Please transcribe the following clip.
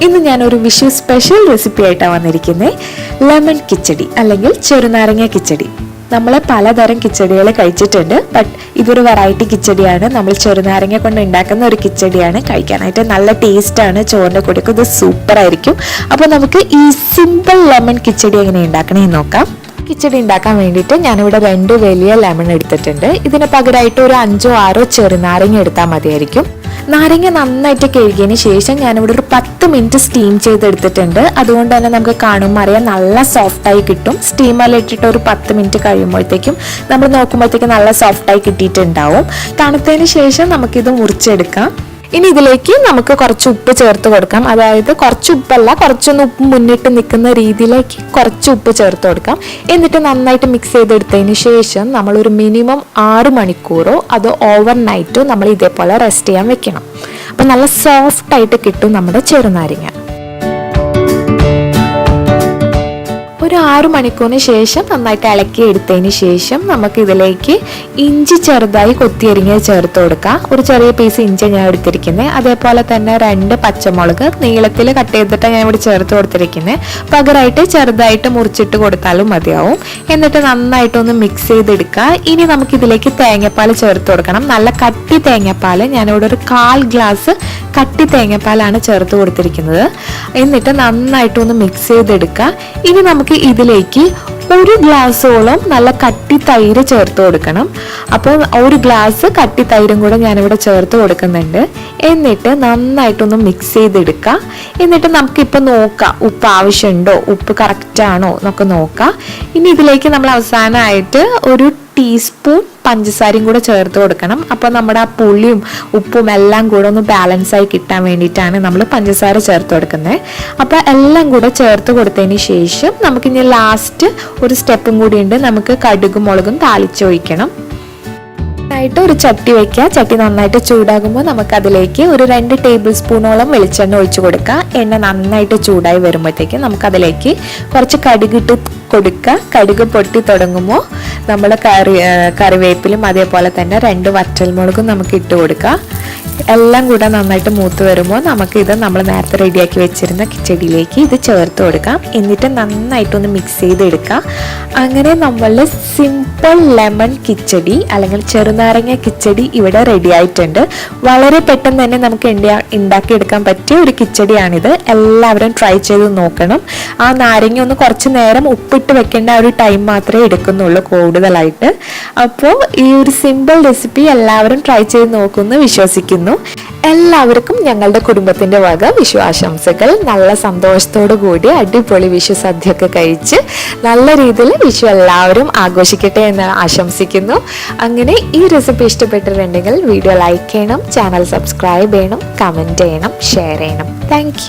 ഇന്ന് ഞാനൊരു Vishu special recipe ആയിട്ടാണ് വന്നിരിക്കുന്നത്. ലെമൺ കിച്ചടി അല്ലെങ്കിൽ ചെറുനാരങ്ങ കിച്ചടി. നമ്മൾ പലതരം കിച്ചടികൾ കഴിച്ചിട്ടുണ്ട്, ബട്ട് ഇതൊരു വെറൈറ്റി കിച്ചടിയാണ്. നമ്മൾ ചെറുനാരങ്ങ കൊണ്ട് ഉണ്ടാക്കുന്ന ഒരു കിച്ചടിയാണ്. കഴിക്കാനായിട്ട് നല്ല ടേസ്റ്റാണ്. ചോറിൻ്റെ കൂടെയൊക്കെ ഇത് സൂപ്പറായിരിക്കും. അപ്പോൾ നമുക്ക് ഈ സിമ്പിൾ ലെമൺ കിച്ചടി എങ്ങനെ ഉണ്ടാക്കണമെന്ന് നോക്കാം. കിച്ചടി ഉണ്ടാക്കാൻ വേണ്ടിയിട്ട് ഞാനിവിടെ 2 വലിയ ലെമൺ എടുത്തിട്ടുണ്ട്. ഇതിന് പകരമായിട്ട് ഒരു 5-6 ചെറുനാരങ്ങ എടുത്താൽ മതിയായിരിക്കും. നാരങ്ങ നന്നായിട്ട് കഴുകിയതിന് ശേഷം ഞാനിവിടെ ഒരു 10 മിനിറ്റ് സ്റ്റീം ചെയ്തെടുത്തിട്ടുണ്ട്. അതുകൊണ്ട് തന്നെ നമുക്ക് കാണുമ്പോൾ അറിയാം നല്ല സോഫ്റ്റായി കിട്ടും. സ്റ്റീമറിൽ ഇട്ടിട്ട് ഒരു 10 മിനിറ്റ് കഴിയുമ്പോഴത്തേക്കും നമ്മൾ നോക്കുമ്പോഴത്തേക്കും നല്ല സോഫ്റ്റായി കിട്ടിയിട്ടുണ്ടാവും. തണുത്തതിന് ശേഷം നമുക്കിത് മുറിച്ചെടുക്കാം. ഇനി ഇതിലേക്ക് നമുക്ക് കുറച്ച് ഉപ്പ് ചേർത്ത് കൊടുക്കാം. അതായത് കുറച്ച് ഉപ്പല്ല, കുറച്ചൊന്ന് ഉപ്പ് മുന്നിട്ട് നിൽക്കുന്ന രീതിയിലേക്ക് കുറച്ച് ഉപ്പ് ചേർത്ത് കൊടുക്കാം. എന്നിട്ട് നന്നായിട്ട് മിക്സ് ചെയ്തെടുത്തതിന് ശേഷം നമ്മളൊരു മിനിമം 6 മണിക്കൂറോ അത് ഓവർ നൈറ്റോ നമ്മൾ ഇതേപോലെ റെസ്റ്റ് ചെയ്യാൻ വെക്കണം. അപ്പം നല്ല സോഫ്റ്റായിട്ട് കിട്ടും നമ്മുടെ ചെറുനാരങ്ങ. ഒരു 6 മണിക്കൂറിന് ശേഷം നന്നായിട്ട് ഇളക്കി എടുത്തതിന് ശേഷം നമുക്ക് ഇതിലേക്ക് ഇഞ്ചി ചെറുതായി കൊത്തിയരിഞ്ഞ് ചേർത്ത് കൊടുക്കാം. ഒരു ചെറിയ പീസ് ഇഞ്ചി ഞാൻ എടുത്തിരിക്കുന്നത്. അതേപോലെ തന്നെ 2 പച്ചമുളക് നീളത്തിൽ കട്ട് ചെയ്തിട്ടാണ് ഞാൻ ഇവിടെ ചേർത്ത് കൊടുത്തിരിക്കുന്നത്. പകരമായിട്ട് ചെറുതായിട്ട് മുറിച്ചിട്ട് കൊടുത്താലും മതിയാവും. എന്നിട്ട് നന്നായിട്ടൊന്ന് മിക്സ് ചെയ്തെടുക്കുക. ഇനി നമുക്കിതിലേക്ക് തേങ്ങാപ്പാൽ ചേർത്ത് കൊടുക്കണം. നല്ല കട്ടി തേങ്ങാപ്പാൽ. ഞാനിവിടെ ഒരു 1/4 ഗ്ലാസ് കട്ടി തേങ്ങാപ്പാലാണ് ചേർത്ത് കൊടുത്തിരിക്കുന്നത്. എന്നിട്ട് നന്നായിട്ടൊന്ന് മിക്സ് ചെയ്തെടുക്കുക. ഇനി നമുക്ക് ഇതിലേക്ക് 1 ഗ്ലാസോളം നല്ല കട്ടി തൈര് ചേർത്ത് കൊടുക്കണം. അപ്പോൾ 1 ഗ്ലാസ് കട്ടി തൈരും കൂടെ ഞാനിവിടെ ചേർത്ത് കൊടുക്കുന്നുണ്ട്. എന്നിട്ട് നന്നായിട്ടൊന്ന് മിക്സ് ചെയ്തെടുക്കുക. എന്നിട്ട് നമുക്കിപ്പോൾ നോക്കാം ഉപ്പ് ആവശ്യമുണ്ടോ, ഉപ്പ് കറക്റ്റാണോ എന്നൊക്കെ നോക്കാം. ഇനി ഇതിലേക്ക് നമ്മൾ അവസാനമായിട്ട് ഒരു ടീസ്പൂൺ പഞ്ചസാരയും കൂടെ ചേർത്ത് കൊടുക്കണം. അപ്പോൾ നമ്മുടെ ആ പുളിയും ഉപ്പും എല്ലാം കൂടെ ഒന്ന് ബാലൻസായി കിട്ടാൻ വേണ്ടിയിട്ടാണ് നമ്മൾ പഞ്ചസാര ചേർത്ത് കൊടുക്കുന്നത്. അപ്പോൾ എല്ലാം കൂടെ ചേർത്ത് കൊടുത്തതിന് ശേഷം നമുക്കിനി ലാസ്റ്റ് ഒരു സ്റ്റെപ്പും കൂടി ഉണ്ട്. നമുക്ക് കടുകും മുളകും താളിച്ചൊഴിക്കണം. ായിട്ട് ഒരു ചട്ടി വെക്കുക. ചട്ടി നന്നായിട്ട് ചൂടാകുമ്പോൾ നമുക്കതിലേക്ക് ഒരു 2 ടേബിൾ സ്പൂണോളം വെളിച്ചെണ്ണ ഒഴിച്ചു കൊടുക്കുക. എണ്ണ നന്നായിട്ട് ചൂടായി വരുമ്പോഴത്തേക്ക് നമുക്കതിലേക്ക് കുറച്ച് കടുകിട്ട് കൊടുക്കുക. കടുക് പൊട്ടി തുടങ്ങുമ്പോൾ നമ്മൾ കറിവേപ്പിലും അതേപോലെ തന്നെ 2 വറ്റൽമുളകും നമുക്ക് ഇട്ട് കൊടുക്കുക. എല്ലാം കൂടെ നന്നായിട്ട് മൂത്ത് വരുമ്പോൾ നമുക്കിത് നമ്മൾ നേരത്തെ റെഡിയാക്കി വെച്ചിരുന്ന കിച്ചടിയിലേക്ക് ഇത് ചേർത്ത് കൊടുക്കാം. എന്നിട്ട് നന്നായിട്ടൊന്ന് മിക്സ് ചെയ്തെടുക്കാം. അങ്ങനെ നമ്മളുടെ സിമ്പിൾ ലെമൺ കിച്ചടി അല്ലെങ്കിൽ ചെറുനാരങ്ങ കിച്ചടി ഇവിടെ റെഡി ആയിട്ടുണ്ട്. വളരെ പെട്ടെന്ന് തന്നെ നമുക്ക് ഉണ്ടാക്കിയെടുക്കാൻ പറ്റിയ ഒരു കിച്ചടിയാണിത്. എല്ലാവരും ട്രൈ ചെയ്ത് നോക്കണം. ആ നാരങ്ങ ഒന്ന് കുറച്ച് നേരം ഉപ്പിട്ട് വെക്കേണ്ട ഒരു ടൈം മാത്രമേ എടുക്കുന്നുള്ളൂ കൂടുതലായിട്ട്. അപ്പോൾ ഈ ഒരു സിമ്പിൾ റെസിപ്പി എല്ലാവരും ട്രൈ ചെയ്ത് നോക്കുമെന്ന് വിശ്വസിക്കുന്നു. എല്ലാവർക്കും ഞങ്ങളുടെ കുടുംബത്തിന്റെ വക വിഷു ആശംസകൾ. നല്ല സന്തോഷത്തോടു കൂടി അടിപൊളി വിഷു സദ്യയൊക്കെ കഴിച്ച് നല്ല രീതിയിൽ വിഷു എല്ലാവരും ആഘോഷിക്കട്ടെ എന്ന് ആശംസിക്കുന്നു. അങ്ങനെ ഈ റെസിപ്പി ഇഷ്ടപ്പെട്ടിട്ടുണ്ടെങ്കിൽ വീഡിയോ ലൈക്ക് ചെയ്യണം, ചാനൽ സബ്സ്ക്രൈബ് ചെയ്യണം, കമൻറ്റ് ചെയ്യണം, ഷെയർ ചെയ്യണം. താങ്ക്